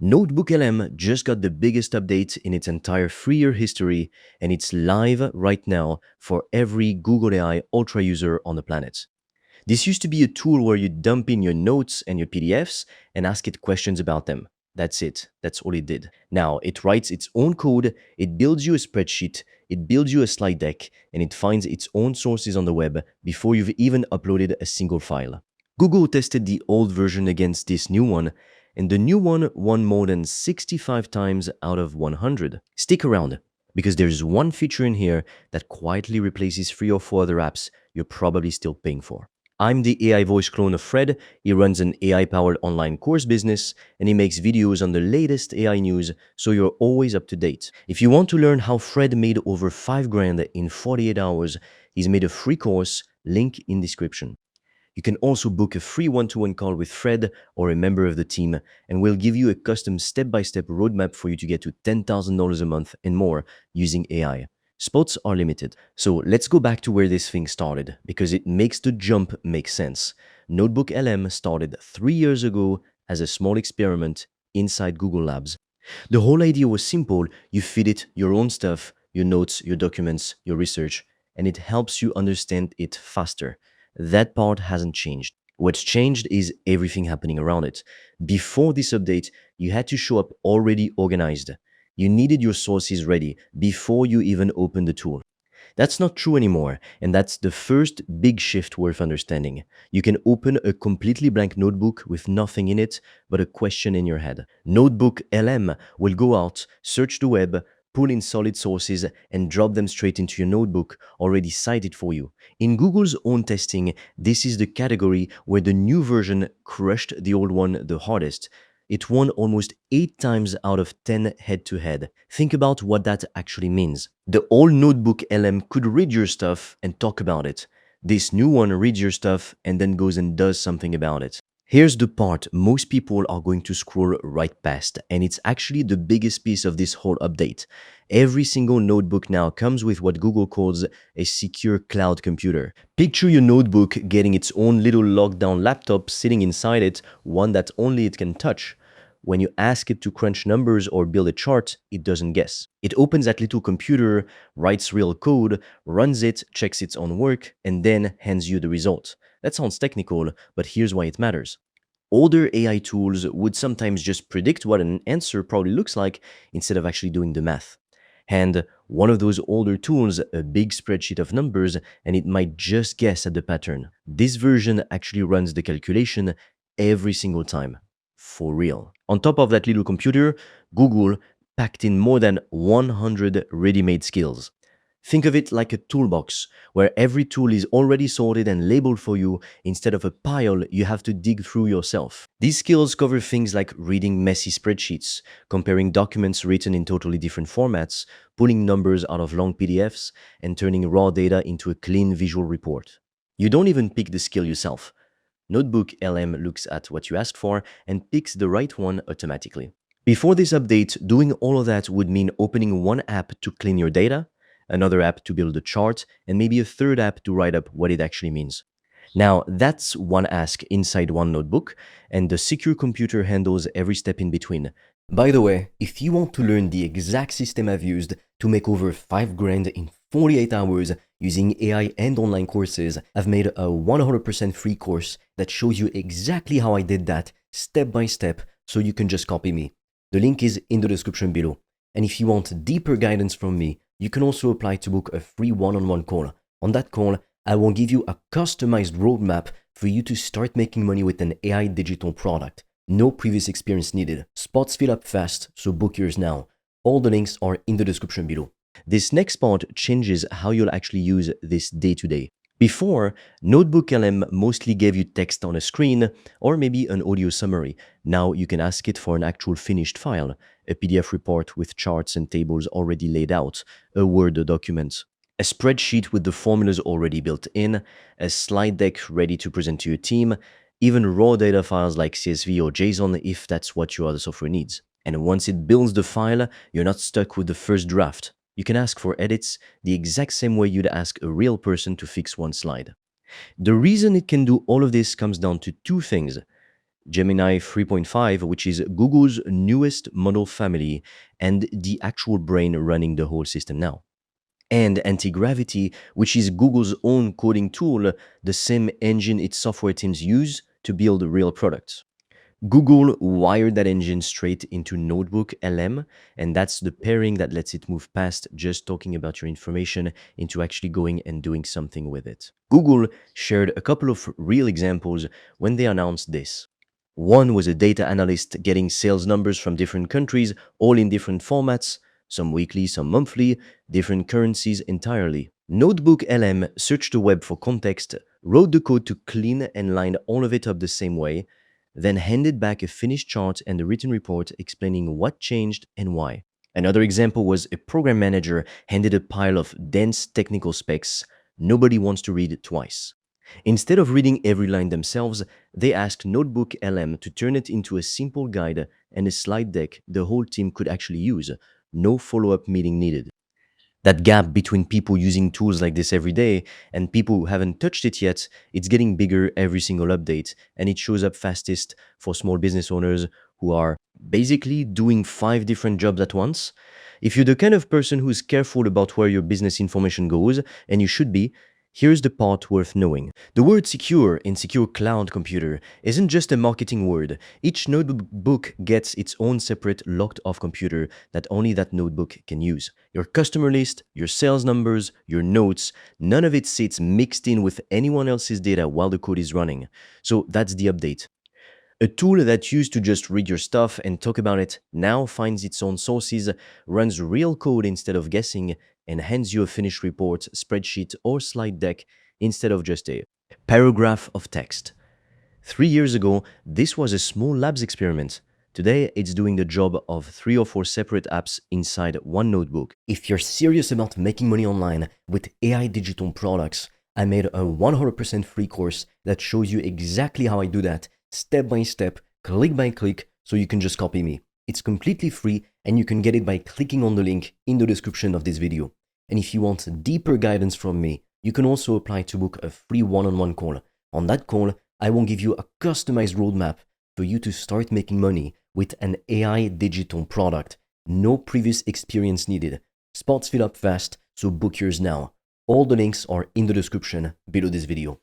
NotebookLM just got the biggest update in its entire 3-year history, and it's live right now for every Google AI Ultra user on the planet. This used to be a tool where you dump in your notes and your PDFs and ask it questions about them. That's it. That's all it did. Now, it writes its own code, it builds you a spreadsheet, it builds you a slide deck, and it finds its own sources on the web before you've even uploaded a single file. Google tested the old version against this new one, and the new one won more than 65 times out of 100. Stick around, because there's one feature in here that quietly replaces 3 or 4 other apps you're probably still paying for. I'm the AI voice clone of Fred. He runs an AI-powered online course business, and he makes videos on the latest AI news, so you're always up to date. If you want to learn how Fred made over 5 grand in 48 hours, he's made a free course, link in description. You can also book a free one-to-one call with Fred or a member of the team, and we'll give you a custom step-by-step roadmap for you to get to $10,000 a month and more using AI. Spots are limited. So let's go back to where this thing started, because it makes the jump make sense. NotebookLM started 3 years ago as a small experiment inside Google Labs. The whole idea was simple. You feed it your own stuff, your notes, your documents, your research, and it helps you understand it faster. That part hasn't changed. What's changed is everything happening around it. Before this update, you had to show up already organized. You needed your sources ready before you even opened the tool. That's not true anymore, and that's the first big shift worth understanding. You can open a completely blank notebook with nothing in it but a question in your head. NotebookLM will go out, search the web, pull in solid sources, and drop them straight into your notebook, already cited for you. In Google's own testing, this is the category where the new version crushed the old one the hardest. It won almost 8 times out of 10 head-to-head. Think about what that actually means. The old NotebookLM could read your stuff and talk about it. This new one reads your stuff and then goes and does something about it. Here's the part most people are going to scroll right past, and it's actually the biggest piece of this whole update. Every single notebook now comes with what Google calls a secure cloud computer. Picture your notebook getting its own little locked-down laptop sitting inside it, one that only it can touch. When you ask it to crunch numbers or build a chart, it doesn't guess. It opens that little computer, writes real code, runs it, checks its own work, and then hands you the result. That sounds technical, but here's why it matters. Older AI tools would sometimes just predict what an answer probably looks like instead of actually doing the math. Hand one of those older tools a big spreadsheet of numbers, and it might just guess at the pattern. This version actually runs the calculation every single time. For real. On top of that little computer, Google packed in more than 100 ready-made skills. Think of it like a toolbox, where every tool is already sorted and labeled for you instead of a pile you have to dig through yourself. These skills cover things like reading messy spreadsheets, comparing documents written in totally different formats, pulling numbers out of long PDFs, and turning raw data into a clean visual report. You don't even pick the skill yourself. NotebookLM looks at what you asked for and picks the right one automatically. Before this update, doing all of that would mean opening one app to clean your data, another app to build a chart, and maybe a third app to write up what it actually means. Now, that's one ask inside one notebook, and the secure computer handles every step in between. By the way, if you want to learn the exact system I've used to make over 5 grand in 48 hours using AI and online courses, I've made a 100% free course that shows you exactly how I did that step by step, so you can just copy me. The link is in the description below. And if you want deeper guidance from me, you can also apply to book a free one-on-one call. On that call, I will give you a customized roadmap for you to start making money with an AI digital product. No previous experience needed. Spots fill up fast, so book yours now. All the links are in the description below. This next part changes how you'll actually use this day to day. Before, NotebookLM mostly gave you text on a screen or maybe an audio summary. Now you can ask it for an actual finished file, a PDF report with charts and tables already laid out, a Word document, a spreadsheet with the formulas already built in, a slide deck ready to present to your team, even raw data files like CSV or JSON if that's what your other software needs. And once it builds the file, you're not stuck with the first draft. You can ask for edits the exact same way you'd ask a real person to fix one slide. The reason it can do all of this comes down to 2 things. Gemini 3.5, which is Google's newest model family and the actual brain running the whole system now. And Anti-Gravity, which is Google's own coding tool, the same engine its software teams use to build real products. Google wired that engine straight into NotebookLM, and that's the pairing that lets it move past just talking about your information into actually going and doing something with it. Google shared a couple of real examples when they announced this. One was a data analyst getting sales numbers from different countries, all in different formats, some weekly, some monthly, different currencies entirely. NotebookLM searched the web for context, wrote the code to clean and line all of it up the same way, then handed back a finished chart and a written report explaining what changed and why. Another example was a program manager handed a pile of dense technical specs nobody wants to read twice. Instead of reading every line themselves, they asked NotebookLM to turn it into a simple guide and a slide deck the whole team could actually use. No follow-up meeting needed. That gap between people using tools like this every day and people who haven't touched it yet, it's getting bigger every single update, and it shows up fastest for small business owners who are basically doing 5 different jobs at once. If you're the kind of person who's careful about where your business information goes, and you should be, here's the part worth knowing. The word secure in secure cloud computer isn't just a marketing word. Each notebook gets its own separate locked off computer that only that notebook can use. Your customer list, your sales numbers, your notes, none of it sits mixed in with anyone else's data while the code is running. So that's the update. A tool that used to just read your stuff and talk about it now finds its own sources, runs real code instead of guessing, and hands you a finished report, spreadsheet, or slide deck instead of just a paragraph of text. 3 years ago, this was a small labs experiment. Today, it's doing the job of 3 or 4 separate apps inside one notebook. If you're serious about making money online with AI digital products, I made a 100% free course that shows you exactly how I do that, step by step, click by click, so you can just copy me. It's completely free and you can get it by clicking on the link in the description of this video. And if you want deeper guidance from me, you can also apply to book a free one-on-one call. On that call, I will give you a customized roadmap for you to start making money with an AI digital product. No previous experience needed. Spots fill up fast, so book yours now. All the links are in the description below this video.